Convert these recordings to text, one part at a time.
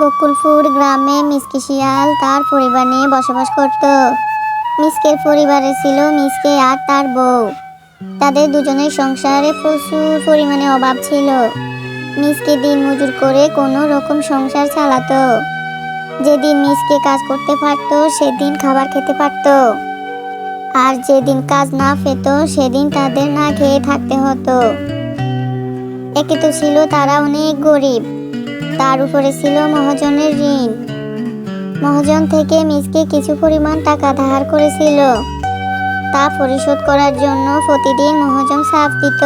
বকুলপুর গ্রামে মিসকে শিয়াল তার পরিবার নিয়ে বসবাস করত। মিসকের পরিবারে ছিল মিসকে আর তার বউ। তাদের দুজনের সংসারে প্রচুর পরিমাণে অভাব ছিল। মিসকে দিন মজুর করে কোনো রকম সংসার চালাতো। যেদিন মিসকে কাজ করতে পারতো সেদিন খাবার খেতে পারতো, আর যেদিন কাজ না পেত সেদিন তাদের না খেয়ে থাকতে হতো। একে তো ছিল তারা অনেক গরিব, তার উপরে ছিল মহাজনের ঋণ। মহাজন থেকে মিসকে কিছু পরিমাণ টাকা ধার করেছিল। তা পরিশোধ করার জন্য প্রতিদিন মহাজন চাপ দিত।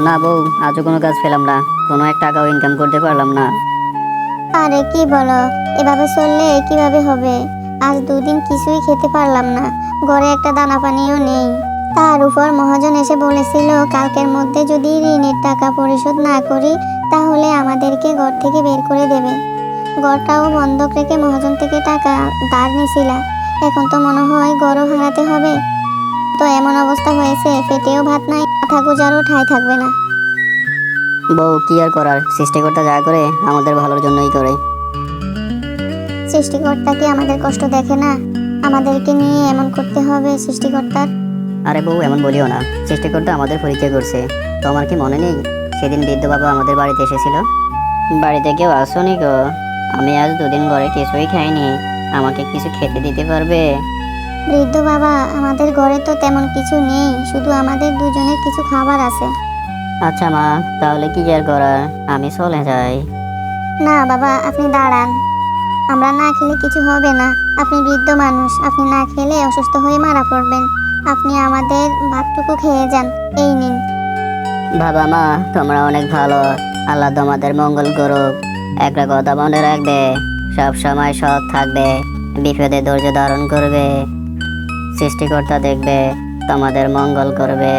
না বউ, আজও কোনো কাজ পেলাম না, কোনো এক টাকাও ইনকাম করতে পারলাম না। আরে কি বলো, এভাবে চললে কিভাবে হবে? আজ দুদিন কিছুই খেতে পারলাম না, ঘরে একটা দানা পানিও নেই। তার উপর মহাজন এসে বলেছিল কালকের মধ্যে যদি ঋণের টাকা পরিশোধ না করি তাহলে আমাদেরকে ঘর থেকে বের করে দেবে। ঘরটাও বন্ধক রেখে মহাজন থেকে টাকা ধার নিছিলা, এখন তো মনে হয় ঘরও হারাতে হবে। তো এমন অবস্থা হয়েছে, পেটেও ভাত নাই, মাথা গোজারও ঠাঁই থাকবে না। বউ, কি আর করার, সৃষ্টিকর্তা যা করে আমাদের ভালোর জন্যই করে। সৃষ্টিকর্তা কি আমাদের কষ্ট দেখে না? আমাদেরকে নিয়ে এমন করতে হবে সৃষ্টিকর্তার? আরে বউ, এমন বলিও না, সৃষ্টিকর্তা আমাদের পরীক্ষা করছে। তোমার কি মনে নেই সেদিন বৃদ্ধ বাবা আমাদের বাড়িতে এসেছিল? বাড়িতে কেউ আসোনি গো, আমি আজ দুদিন ঘরে কিছুই খাইনি, আমাকে কিছু খেতে দিতে পারবে? বৃদ্ধ বাবা, আমাদের ঘরে তো তেমন কিছু নেই, শুধু আমাদের দুজনের কিছু খাবার আছে। আচ্ছা মা, তাহলে কি আর করার, আমি চলে যাই। না বাবা, আপনি দাঁড়ান, আমরা না খেলে কিছু হবে না। আপনি বৃদ্ধ মানুষ, আপনি না খেলে অসুস্থ হয়ে মারা পড়বেন। আপনি আমাদের ভাতটুকু খেয়ে যান, এই নিন। বাবা মা, তোমরা অনেক ভালো, আল্লাহ তোমাদের মঙ্গল করুক। একটা কথা মনে রাখবে, সব সময় সৎ থাকবে, বিপদে ধৈর্য ধারণ করবে, সৃষ্টিকর্তা দেখবে, তোমাদের মঙ্গল করবে।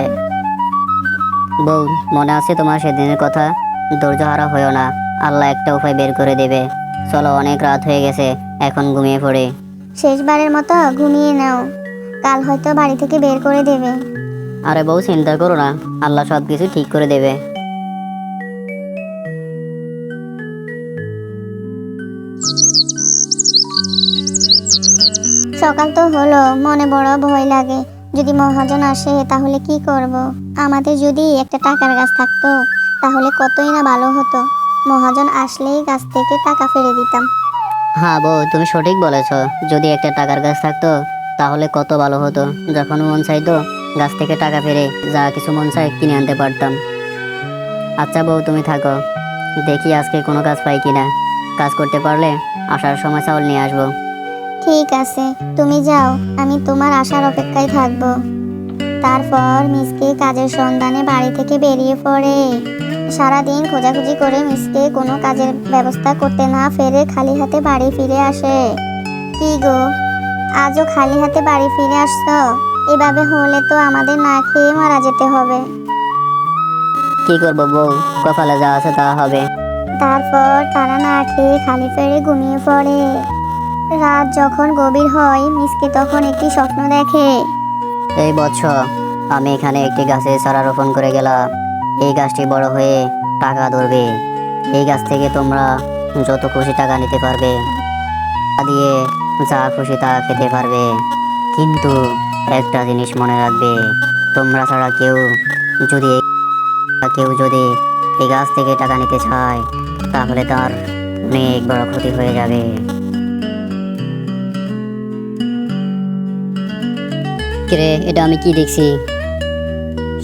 বউ, মনে আছে তোমার সেদিনের কথা? ধৈর্য হারা হইও না, আল্লাহ একটা উপায় বের করে দেবে। চলো, অনেক রাত হয়ে গেছে, এখন ঘুমিয়ে পড়ি। শেষবারের মতো ঘুমিয়ে নাও, কাল হয়তো বাড়ি থেকে বের করে দেবে। আরে বউ, চিন্তা করো না, আল্লাহ সব কিছু ঠিক করে দেবে। সকাল তো হলো, মনে বড় ভয় লাগে। যদি মহাজন আসে তাহলে কি করব? আমাদের যদি একটা টাকার গাছ থাকতো তাহলে কতই না ভালো হতো। মহাজন আসলেই গাছ থেকে টাকা ফেলে দিতাম। হ্যাঁ বউ, তুমি সঠিক বলেছ, যদি একটা টাকার গাছ থাকতো তাহলে কত ভালো হতো। যখন মন চাইতো গাছ থেকে টাকা ফেরে যা কিছু মন চাই কিনে আনতে পারতাম। আচ্ছা বউ, তুমি থাকো, দেখি আজকে কোনো কাজ পাই কিনা। কাজ করতে পারলে আসার সময় চাউল নিয়ে আসবো। ঠিক আছে, তুমি যাও, আমি তোমার আসার অপেক্ষায় থাকবো। তারপর মিসকে কাজের সন্ধানে বাড়ি থেকে বেরিয়ে পড়ে। সারাদিন খোঁজাখুঁজি করে মিসকে কোনো কাজের ব্যবস্থা করতে না পেরে খালি হাতে বাড়ি ফিরে আসে। কি গো, আজও খালি হাতে বাড়ি ফিরে আসছো? এভাবে হলে তো আমাদের না খেয়ে মারা যেতে হবে। কি করবো বউ, কপালে যা আছে তা হবে। তারপর তারা না খেয়ে খালি পেটে ঘুমিয়ে পড়ে। রাত যখন গভীর হয় মিসকে তখন একটি স্বপ্ন দেখে। এই বছর আমি এখানে একটি গাছের চারা রোপণ করে গেলাম। এই গাছটি বড় হয়ে টাকা ধরবে। এই গাছ থেকে তোমরা যত খুশি টাকা নিতে পারবে, তা দিয়ে যা খুশি তা খেতে পারবে। কিন্তু একটা জিনিস মনে রাখবে, তোমরা ছাড়া কেউ যদি এই গাছ থেকে টাকা নিতে চায় তাহলে তার অনেক বড় ক্ষতি হয়ে যাবে। কিরে, এটা আমি কি দেখছি?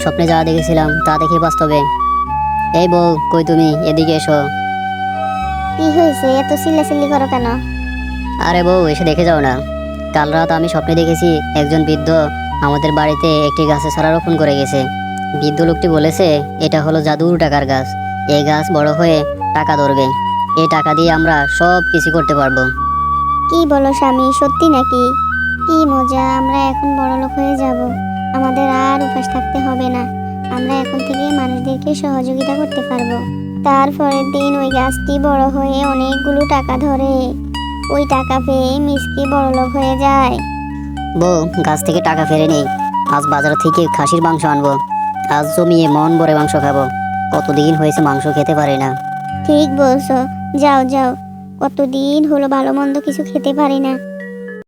স্বপ্নে যা দেখেছিলাম তা দেখি বাস্তবে। এই বউ, কই তুমি? এদিকে এসো। কি হয়েছে, এত চিল্লাচিল্লি করো কেন? আরে বউ, এসে দেখে যাও না। কাল রাত আমি স্বপ্নে দেখেছি একজন বৃদ্ধ আমাদের বাড়িতে একটি গাছের চারা রোপণ করে গেছে। বৃদ্ধ লোকটি বলেছে এটা হলো জাদুর টাকার গাছ। এই গাছ বড় হয়ে টাকা ধরবে, এই টাকা দিয়ে আমরা সব কিছু করতে পারবো। কি বলো স্বামী, সত্যি নাকি? কি মজা, আমরা এখন বড়লোক হয়ে যাব। আমাদের আর উপাস থাকতে হবে না, আমরা এখন থেকে মানুষদেরকে সহযোগিতা করতে পারবো। তারপরের দিন ওই গাছটি বড় হয়ে অনেকগুলো টাকা ধরে। ওই টাকা পেয়ে মিসকে বড়লোক হয়ে যায়। বউ, গাছ থেকে টাকা ফেরে নেই, আজ বাজার থেকে খাসির মাংস আনবো। আজ জমিয়ে মন ভরে মাংস খাবো, কতদিন হয়েছে মাংস খেতে পারি না। ঠিক বলছো, যাও যাও, কতদিন হলো ভালো মন্দ কিছু খেতে পারি না।